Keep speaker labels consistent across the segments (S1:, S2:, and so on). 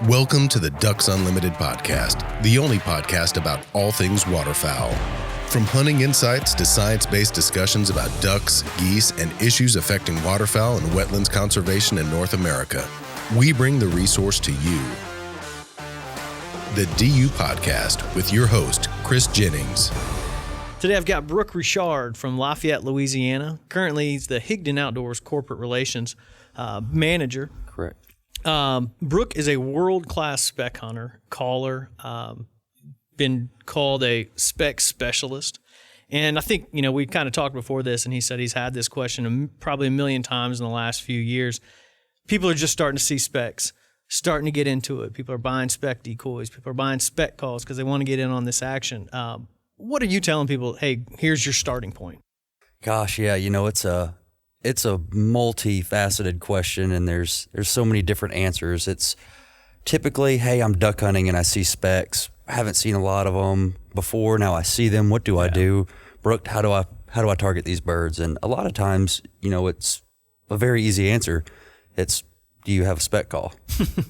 S1: Welcome to the Ducks Unlimited podcast, the only podcast about all things waterfowl. From hunting insights to science-based discussions about ducks, geese, and issues affecting waterfowl and wetlands conservation in North America, we bring the resource to you. The DU Podcast with your host, Chris Jennings.
S2: Today I've got Brook Richard from Lafayette, Louisiana. Currently, he's the Higdon Outdoors corporate relations manager.
S3: Correct.
S2: Brook is a world-class speck hunter, caller, been called a speck specialist. And I think, we kind of talked before this, and he said he's had this question probably a million times in the last few years. People are just starting to see specks, starting to get into it. People are buying speck decoys. People are buying speck calls because they want to get in on this action. What are you telling people, hey, here's your starting point?
S3: Gosh, yeah, it's a multifaceted question, and there's so many different answers. It's typically, hey, I'm duck hunting and I see specks. I haven't seen a lot of them before. Now I see them. What do I do? Brook, how do I target these birds? And a lot of times, it's a very easy answer. It's, do you have a speck call?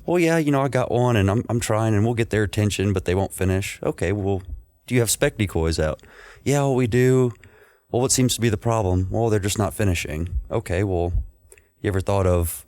S3: Well, yeah, I got one and I'm trying, and we'll get their attention, but they won't finish. Okay, well, do you have speck decoys out? Yeah, well, we do. Well, what seems to be the problem? Well, they're just not finishing. Okay, well, you ever thought of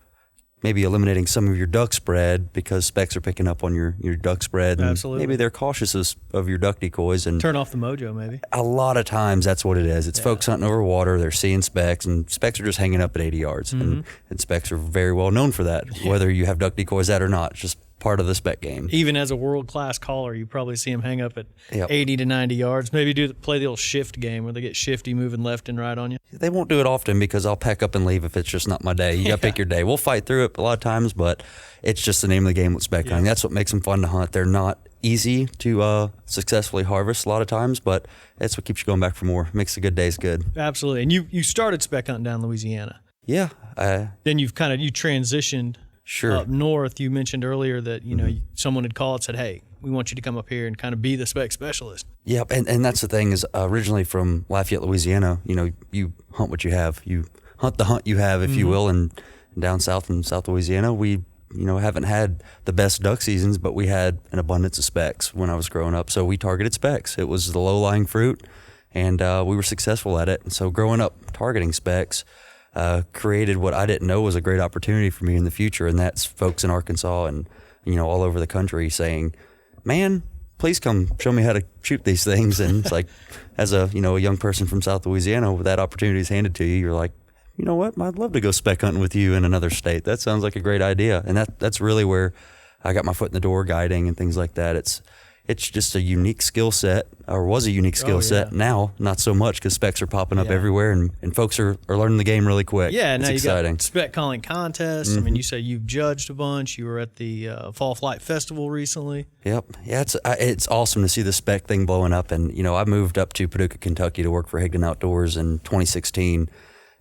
S3: maybe eliminating some of your duck spread because specks are picking up on your duck spread? And
S2: absolutely.
S3: Maybe they're cautious of your duck decoys. And
S2: turn off the mojo, maybe.
S3: A lot of times that's what it is. It's folks hunting over water, they're seeing specks, and specks are just hanging up at 80 yards.
S2: Mm-hmm.
S3: And specks are very well known for that, whether you have duck decoys out or not. It's just part of the speck game.
S2: Even as a world-class caller, you probably see them hang up at
S3: 80
S2: 80 to 90 yards. Maybe play the old shift game where they get shifty moving left and right on you.
S3: They won't do it often because I'll pack up and leave if it's just not my day. You got to pick your day. We'll fight through it a lot of times, but it's just the name of the game with speck hunting. That's what makes them fun to hunt. They're not easy to successfully harvest a lot of times, but that's what keeps you going back for more. Makes the good days good.
S2: Absolutely. And you started speck hunting down in Louisiana.
S3: Yeah.
S2: Then you transitioned.
S3: Sure.
S2: Up north, you mentioned earlier that, someone had called and said, hey, we want you to come up here and kind of be the speck specialist.
S3: Yep, and that's the thing is originally from Lafayette, Louisiana, you hunt what you have. You hunt the hunt you have, if you will, and down south in South Louisiana, we, haven't had the best duck seasons, but we had an abundance of specks when I was growing up. So we targeted specks. It was the low-lying fruit, and we were successful at it. And so growing up targeting specks, created what I didn't know was a great opportunity for me in the future, and that's folks in Arkansas and all over the country saying, "Man, please come show me how to shoot these things." And it's like, as a a young person from South Louisiana, with that opportunity is handed to you, you're like, you know what? I'd love to go speck hunting with you in another state. That sounds like a great idea, and that's really where I got my foot in the door, guiding and things like that. It's just a unique skill set, or was a unique skill set. Now, not so much, because specs are popping up everywhere, and folks are learning the game really quick.
S2: Yeah,
S3: it's
S2: now
S3: exciting.
S2: You got speck calling contests. Mm-hmm. I mean, you say you've judged a bunch. You were at the Fall Flight Festival recently.
S3: Yep. Yeah, it's awesome to see the spec thing blowing up. And, I moved up to Paducah, Kentucky to work for Higdon Outdoors in 2016,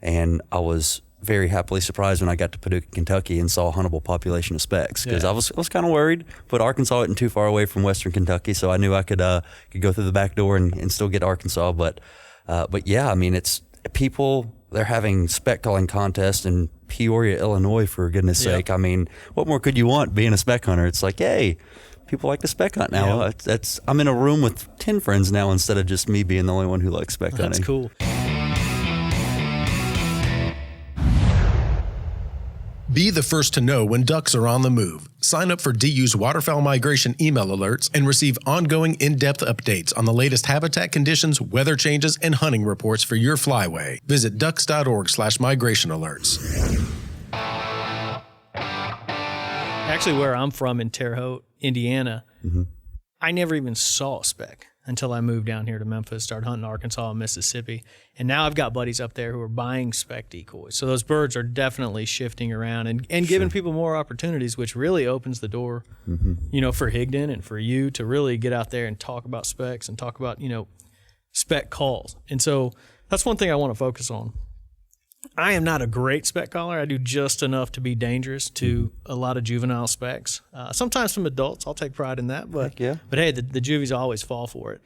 S3: and I was very happily surprised when I got to Paducah, Kentucky, and saw a huntable population of specks, because I was kind of worried, but Arkansas isn't too far away from Western Kentucky, so I knew I could go through the back door and still get Arkansas. But yeah, I mean, it's people, they're having speck calling contests in Peoria, Illinois, for goodness sake. I mean, what more could you want being a speck hunter? It's like, hey, people like to speck hunt now. I'm in a room with 10 friends now instead of just me being the only one who likes speck hunting.
S2: That's cool.
S1: Be the first to know when ducks are on the move. Sign up for DU's waterfowl migration email alerts and receive ongoing in-depth updates on the latest habitat conditions, weather changes, and hunting reports for your flyway. Visit ducks.org/migration alerts.
S2: Actually, where I'm from in Terre Haute, Indiana, I never even saw a speck until I moved down here to Memphis, started hunting Arkansas and Mississippi. And now I've got buddies up there who are buying speck decoys. So those birds are definitely shifting around and giving people more opportunities, which really opens the door, for Higdon and for you to really get out there and talk about specks and talk about, speck calls. And so that's one thing I want to focus on. I am not a great speck caller. I do just enough to be dangerous to a lot of juvenile specks. Sometimes some adults. I'll take pride in that. But hey, the juvies always fall for it.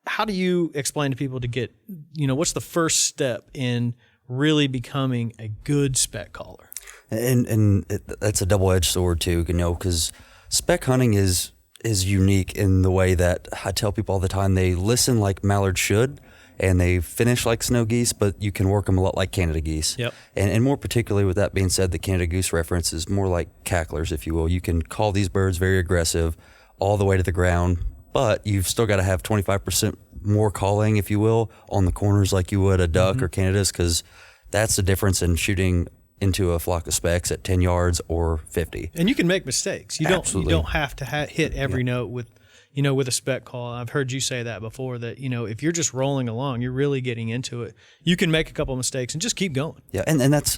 S2: How do you explain to people to get, what's the first step in really becoming a good speck caller?
S3: And that's a double-edged sword too, because Speck hunting is unique in the way that I tell people all the time, they listen like mallards should, and they finish like snow geese, but you can work them a lot like Canada geese.
S2: Yep.
S3: And more particularly with that being said, the Canada goose reference is more like cacklers, if you will. You can call these birds very aggressive all the way to the ground, but you've still got to have 25% more calling, if you will, on the corners like you would a duck or Canadas, because that's the difference in shooting into a flock of specks at 10 yards or 50.
S2: And you can make mistakes. You don't have to hit every note with a speck call. I've heard you say that before, that, if you're just rolling along, you're really getting into it. You can make a couple of mistakes and just keep going.
S3: Yeah, and that's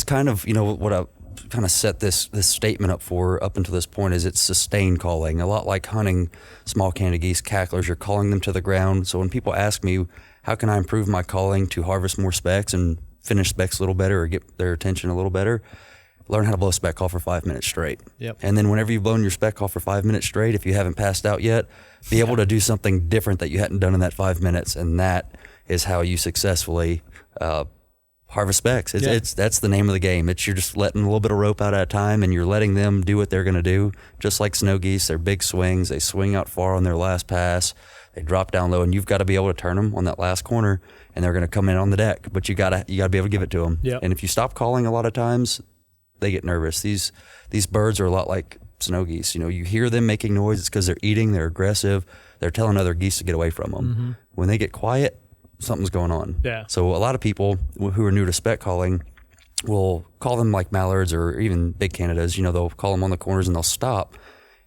S3: kind of, what I kind of set this statement up for up until this point is it's sustained calling. A lot like hunting small Canada geese, cacklers, you're calling them to the ground. So when people ask me, how can I improve my calling to harvest more specks and finish specks a little better or get their attention a little better, learn how to blow a speck call for 5 minutes straight.
S2: Yep.
S3: And then whenever you've blown your speck call for 5 minutes straight, if you haven't passed out yet, be able to do something different that you hadn't done in that 5 minutes. And that is how you successfully harvest specks. That's the name of the game. You're just letting a little bit of rope out at a time, and you're letting them do what they're going to do. Just like snow geese, they're big swings. They swing out far on their last pass. They drop down low, and you've got to be able to turn them on that last corner, and they're going to come in on the deck. But you got to be able to give it to them.
S2: Yep.
S3: And if you stop calling, a lot of times they get nervous. These birds are a lot like snow geese. You hear them making noise. It's because they're eating. They're aggressive. They're telling other geese to get away from them. When they get quiet, something's going on.
S2: Yeah.
S3: So a lot of people who are new to speck calling will call them like mallards or even big Canadas. They'll call them on the corners and they'll stop.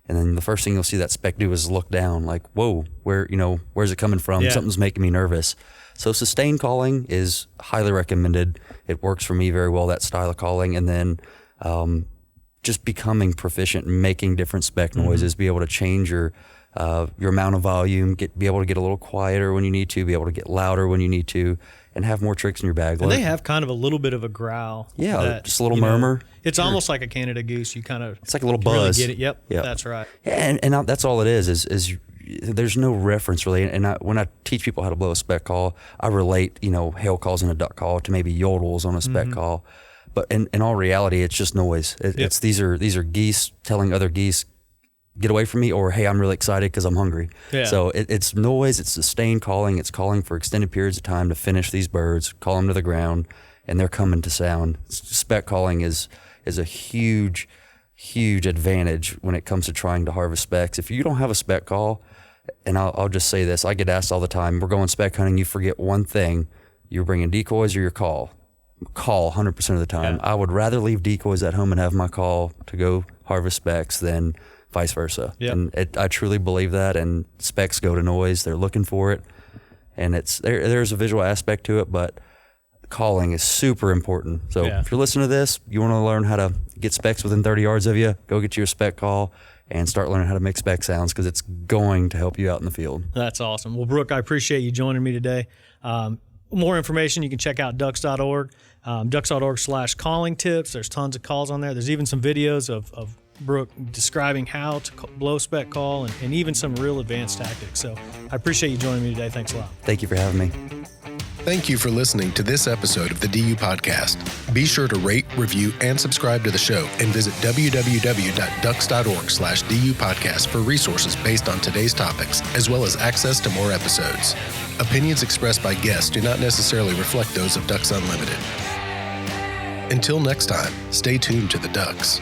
S3: And then the first thing you'll see that speck do is look down like, whoa, where's it coming from?
S2: Yeah.
S3: Something's making me nervous. So sustained calling is highly recommended. It works for me very well, that style of calling. And then just becoming proficient in making different speck noises, be able to change your amount of volume, be able to get a little quieter when you need to, be able to get louder when you need to, and have more tricks in your bag.
S2: And they have kind of a little bit of a growl.
S3: Yeah, just a little murmur.
S2: It's almost like a Canada goose. You kind of,
S3: it's like a little buzz.
S2: Really get it. Yep, that's right.
S3: Yeah, and that's all it is there's no reference really. And when I teach people how to blow a speck call, I relate, hail calls in a duck call to maybe yodels on a speck call. But in all reality, it's just noise. It's these are geese telling other geese, get away from me, or hey, I'm really excited because I'm hungry. Yeah. So it's noise, it's sustained calling, it's calling for extended periods of time to finish these birds, call them to the ground, and they're coming to sound. Speck calling is a huge advantage when it comes to trying to harvest specks. If you don't have a speck call, and I'll just say this, I get asked all the time, we're going speck hunting, you forget one thing, you're bringing decoys or your call 100% of the time. Yeah. I would rather leave decoys at home and have my call to go harvest specks than vice versa. Yep. And I truly believe that, and specks go to noise. They're looking for it, and there's a visual aspect to it, but calling is super important. So if you're listening to this, you want to learn how to get specks within 30 yards of you, go get you a speck call and start learning how to make speck sounds, because it's going to help you out in the field. That's
S2: awesome. Well, Brook, I appreciate you joining me today. More information, you can check out ducks.org, ducks.org/calling tips. There's tons of calls on there. There's even some videos of Brook describing how to blow speck call and even some real advanced tactics. So I appreciate you joining me today. Thanks a lot.
S3: Thank you for having me.
S1: Thank you for listening to this episode of the DU Podcast. Be sure to rate, review, and subscribe to the show, and visit www.ducks.org/DU Podcast for resources based on today's topics, as well as access to more episodes. Opinions expressed by guests do not necessarily reflect those of Ducks Unlimited. Until next time, stay tuned to the Ducks.